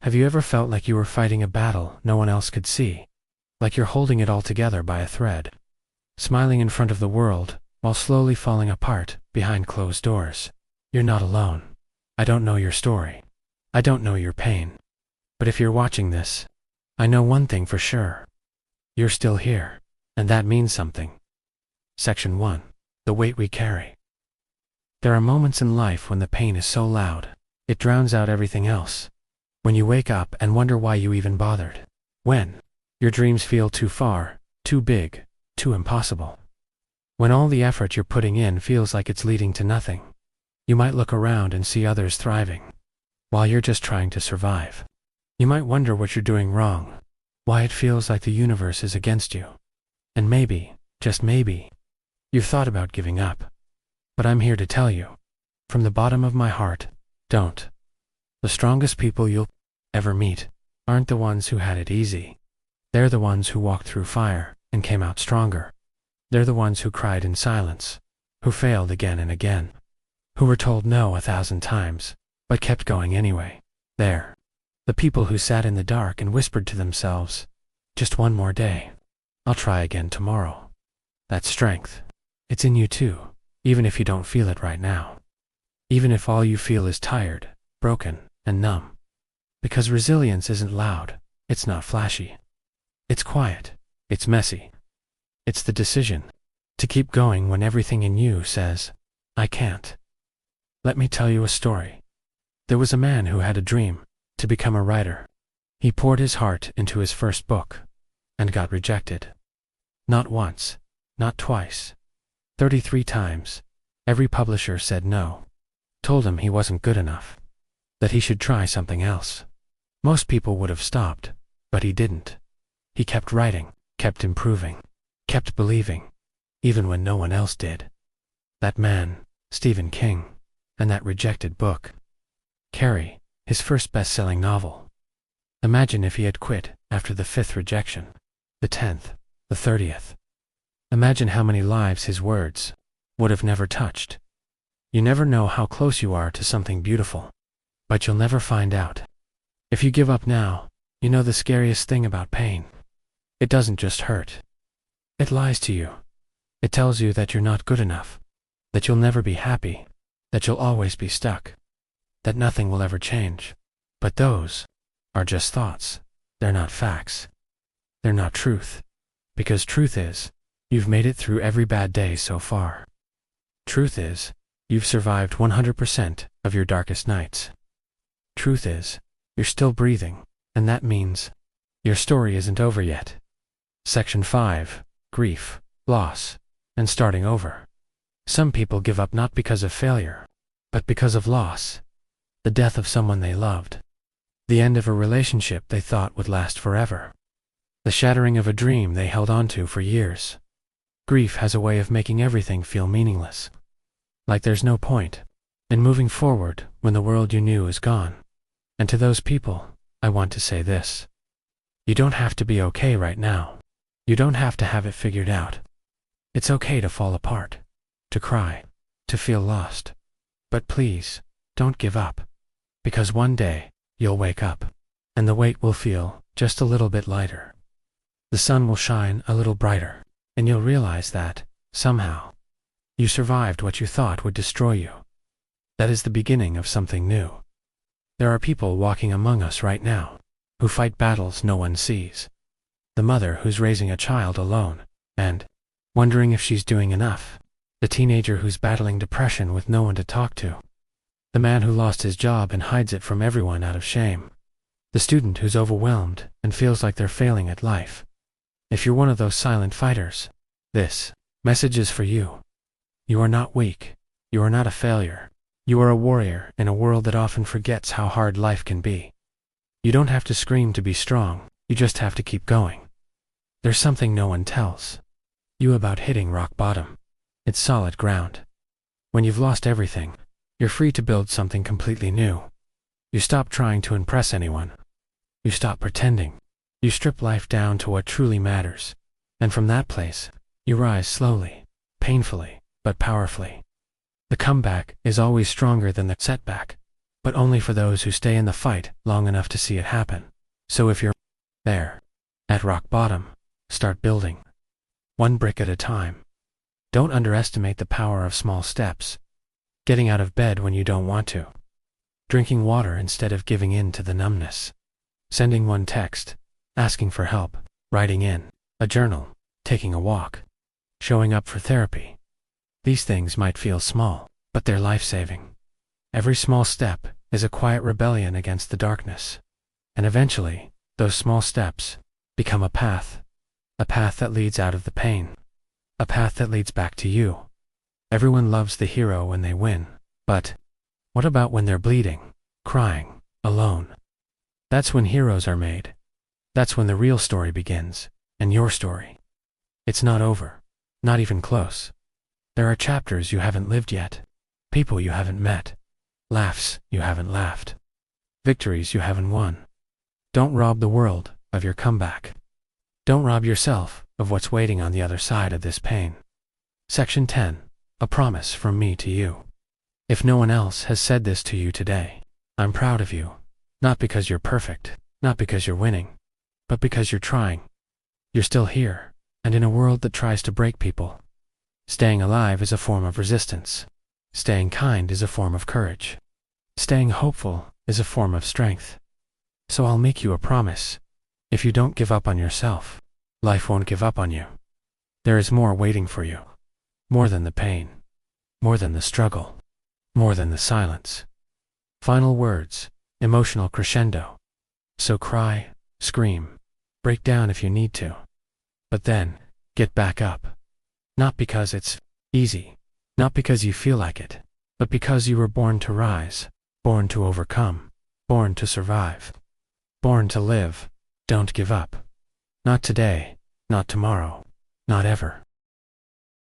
Have you ever felt like you were fighting a battle no one else could see? Like you're holding it all together by a thread, smiling in front of the world, while slowly falling apart behind closed doors. You're not alone. I don't know your story. I don't know your pain. But if you're watching this, I know one thing for sure. You're still here, and that means something. Section 1. The weight we carry. There are moments in life when the pain is so loud, it drowns out everything else. When you wake up and wonder why you even bothered. When your dreams feel too far, too big, too impossible. When all the effort you're putting in feels like it's leading to nothing. You might look around and see others thriving, while you're just trying to survive. You might wonder what you're doing wrong, why it feels like the universe is against you. And maybe, just maybe, you've thought about giving up. But I'm here to tell you, from the bottom of my heart, don't. The strongest people you'll ever meet aren't the ones who had it easy. They're the ones who walked through fire and came out stronger. They're the ones who cried in silence, who failed again and again, who were told no 1,000 times, but kept going anyway. They're the people who sat in the dark and whispered to themselves, just one more day. I'll try again tomorrow. That's strength. It's in you too, even if you don't feel it right now. Even if all you feel is tired, broken, and numb. Because resilience isn't loud, it's not flashy. It's quiet, it's messy. It's the decision to keep going when everything in you says, I can't. Let me tell you a story. There was a man who had a dream to become a writer. He poured his heart into his first book and got rejected. Not once, not twice, 33 times. Every publisher said no, told him he wasn't good enough, that he should try something else. Most people would have stopped, but he didn't. He kept writing, kept improving, kept believing, even when no one else did. That man, Stephen King, and that rejected book. Carrie, his first best-selling novel. Imagine if he had quit after the 5th rejection, the 10th, the 30th. Imagine how many lives his words would have never touched. You never know how close you are to something beautiful, but you'll never find out. If you give up now, you know the scariest thing about pain. It doesn't just hurt. It lies to you. It tells you that you're not good enough, that you'll never be happy, that you'll always be stuck, that nothing will ever change. But those are just thoughts. They're not facts. They're not truth. Because truth is, you've made it through every bad day so far. Truth is, you've survived 100% of your darkest nights. Truth is, you're still breathing, and that means your story isn't over yet. Section 5. Grief, loss, and starting over. Some people give up not because of failure, but because of loss. The death of someone they loved. The end of a relationship they thought would last forever. The shattering of a dream they held onto for years. Grief has a way of making everything feel meaningless. Like there's no point in moving forward when the world you knew is gone. And to those people, I want to say this. You don't have to be okay right now. You don't have to have it figured out. It's okay to fall apart, to cry, to feel lost. But please, don't give up. Because one day, you'll wake up, and the weight will feel just a little bit lighter. The sun will shine a little brighter, and you'll realize that, somehow, you survived what you thought would destroy you. That is the beginning of something new. There are people walking among us right now, who fight battles no one sees. The mother who's raising a child alone, and wondering if she's doing enough. The teenager who's battling depression with no one to talk to. The man who lost his job and hides it from everyone out of shame. The student who's overwhelmed and feels like they're failing at life. If you're one of those silent fighters, this message is for you. You are not weak. You are not a failure. You are a warrior in a world that often forgets how hard life can be. You don't have to scream to be strong. You just have to keep going. There's something no one tells you about hitting rock bottom. It's solid ground. When you've lost everything, you're free to build something completely new. You stop trying to impress anyone. You stop pretending. You strip life down to what truly matters. And from that place, you rise slowly, painfully, but powerfully. The comeback is always stronger than the setback, but only for those who stay in the fight long enough to see it happen. So if you're there, at rock bottom, start building. One brick at a time. Don't underestimate the power of small steps. Getting out of bed when you don't want to. Drinking water instead of giving in to the numbness. Sending one text, asking for help, writing in a journal, taking a walk, showing up for therapy. These things might feel small, but they're life-saving. Every small step is a quiet rebellion against the darkness. And eventually, those small steps become a path that leads out of the pain, a path that leads back to you. Everyone loves the hero when they win, but what about when they're bleeding, crying, alone? That's when heroes are made. That's when the real story begins, and your story. It's not over, not even close. There are chapters you haven't lived yet, people you haven't met, laughs you haven't laughed, victories you haven't won. Don't rob the world of your comeback. Don't rob yourself of what's waiting on the other side of this pain. Section 10. A promise from me to you. If no one else has said this to you today, I'm proud of you. Not because you're perfect, not because you're winning, but because you're trying. You're still here, and in a world that tries to break people. Staying alive is a form of resistance. Staying kind is a form of courage. Staying hopeful is a form of strength. So I'll make you a promise. If you don't give up on yourself, life won't give up on you. There is more waiting for you. More than the pain. More than the struggle. More than the silence. Final words, emotional crescendo. So cry, scream, break down if you need to. But then, get back up. Not because it's easy, not because you feel like it, but because you were born to rise, born to overcome, born to survive, born to live. Don't give up. Not today, not tomorrow, not ever.